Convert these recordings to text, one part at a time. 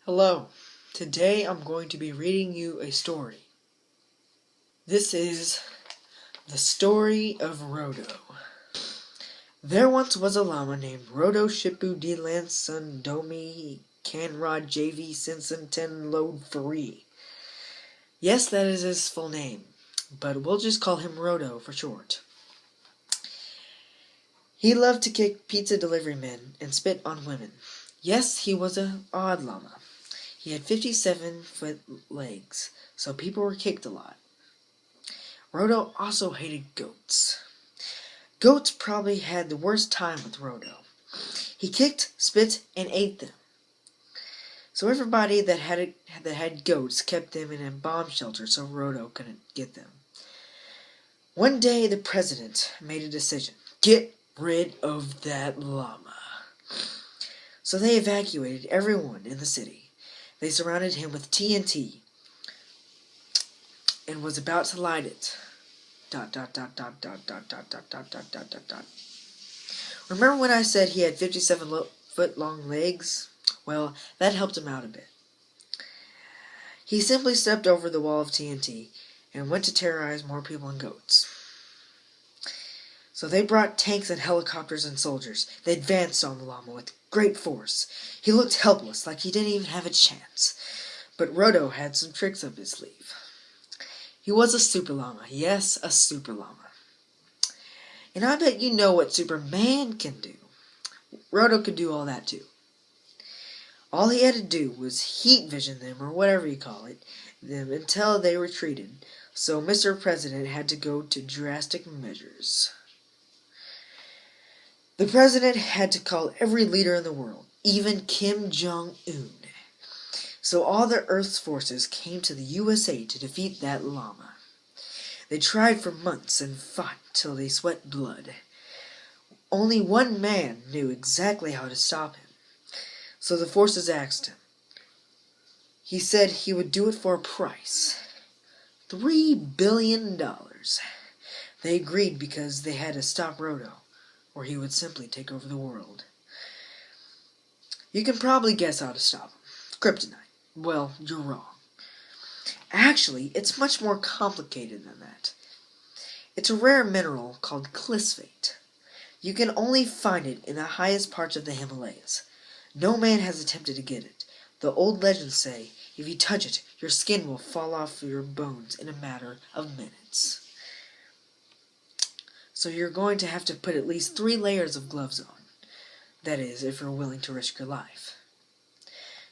Hello, today I'm going to be reading you a story. This is the Story of Rodo. There once was a llama named Rodo Shipu D Lanson Domi Canrod JV Sinson Ten Load Free. Yes, that is his full name, but we'll just call him Rodo for short. He loved to kick pizza delivery men and spit on women. Yes, he was an odd llama. He had 57-foot legs, so people were kicked a lot. Rodo also hated goats. Goats probably had the worst time with Rodo. He kicked, spit, and ate them. So everybody that had goats kept them in a bomb shelter so Rodo couldn't get them. One day the president made a decision. Get rid of that llama. So they evacuated everyone in the city. They surrounded him with TNT and was about to light it. ... Remember when I said he had 57-foot long legs? Well, that helped him out a bit. He simply stepped over the wall of TNT and went to terrorize more people and goats. So they brought tanks and helicopters and soldiers. They advanced on the llama with great force. He looked helpless, like he didn't even have a chance. But Rodo had some tricks up his sleeve. He was a super llama. Yes, a super llama. And I bet you know what Superman can do. Rodo could do all that too. All he had to do was heat vision them, or whatever you call it, them until they retreated. So Mr. President had to go to drastic measures. The president had to call every leader in the world, even Kim Jong-un. So all the Earth's forces came to the USA to defeat that llama. They tried for months and fought till they sweat blood. Only one man knew exactly how to stop him. So the forces asked him. He said he would do it for a price. $3 billion. They agreed because they had to stop Rodo, or he would simply take over the world. You can probably guess how to stop him. Kryptonite. Well, you're wrong. Actually, it's much more complicated than that. It's a rare mineral called clisphate. You can only find it in the highest parts of the Himalayas. No man has attempted to get it. The old legends say, if you touch it, your skin will fall off your bones in a matter of minutes. So you're going to have to put at least 3 layers of gloves on. That is, if you're willing to risk your life.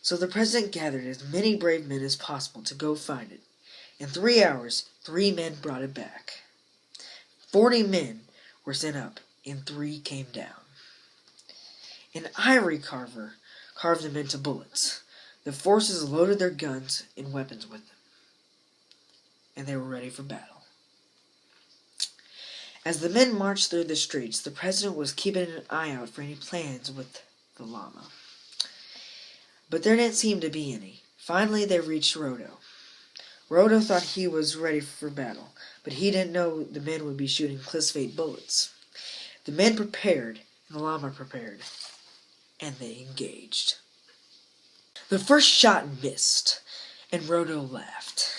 So the president gathered as many brave men as possible to go find it. In 3 hours, 3 men brought it back. 40 men were sent up, and 3 came down. An ivory carver carved them into bullets. The forces loaded their guns and weapons with them, and they were ready for battle. As the men marched through the streets, the president was keeping an eye out for any plans with the llama. But there didn't seem to be any. Finally, they reached Rodo. Rodo thought he was ready for battle, but he didn't know the men would be shooting clisphate bullets. The men prepared, and the llama prepared, and they engaged. The first shot missed, and Rodo laughed.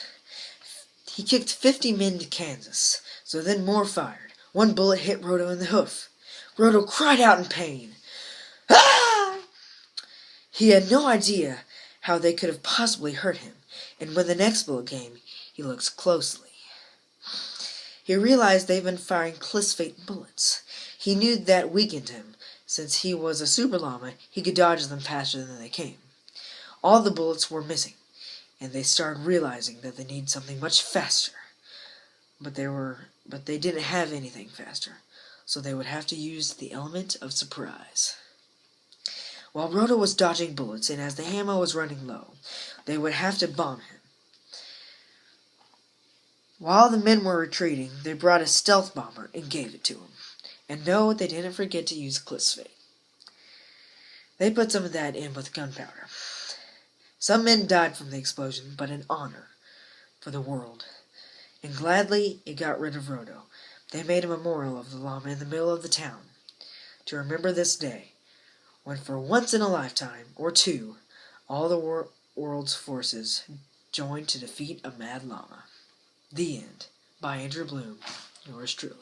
He kicked 50 men to Kansas, so then more fired. 1 bullet hit Rodo in the hoof. Rodo cried out in pain. Ah! He had no idea how they could have possibly hurt him, and when the next bullet came, he looked closely. He realized they'd been firing clisphate bullets. He knew that weakened him. Since he was a super llama, he could dodge them faster than they came. All the bullets were missing, and they started realizing that they needed something much faster. But they didn't have anything faster, so they would have to use the element of surprise. While Rodo was dodging bullets, and as the ammo was running low, they would have to bomb him. While the men were retreating, they brought a stealth bomber and gave it to him. And no, they didn't forget to use clisphate. They put some of that in with gunpowder. Some men died from the explosion, but in honor for the world. And gladly it got rid of Rodo. They made a memorial of the llama in the middle of the town to remember this day, when for once in a lifetime, or two, all the world's forces joined to defeat a mad llama. The end. By Andrew Bloom. Yours truly.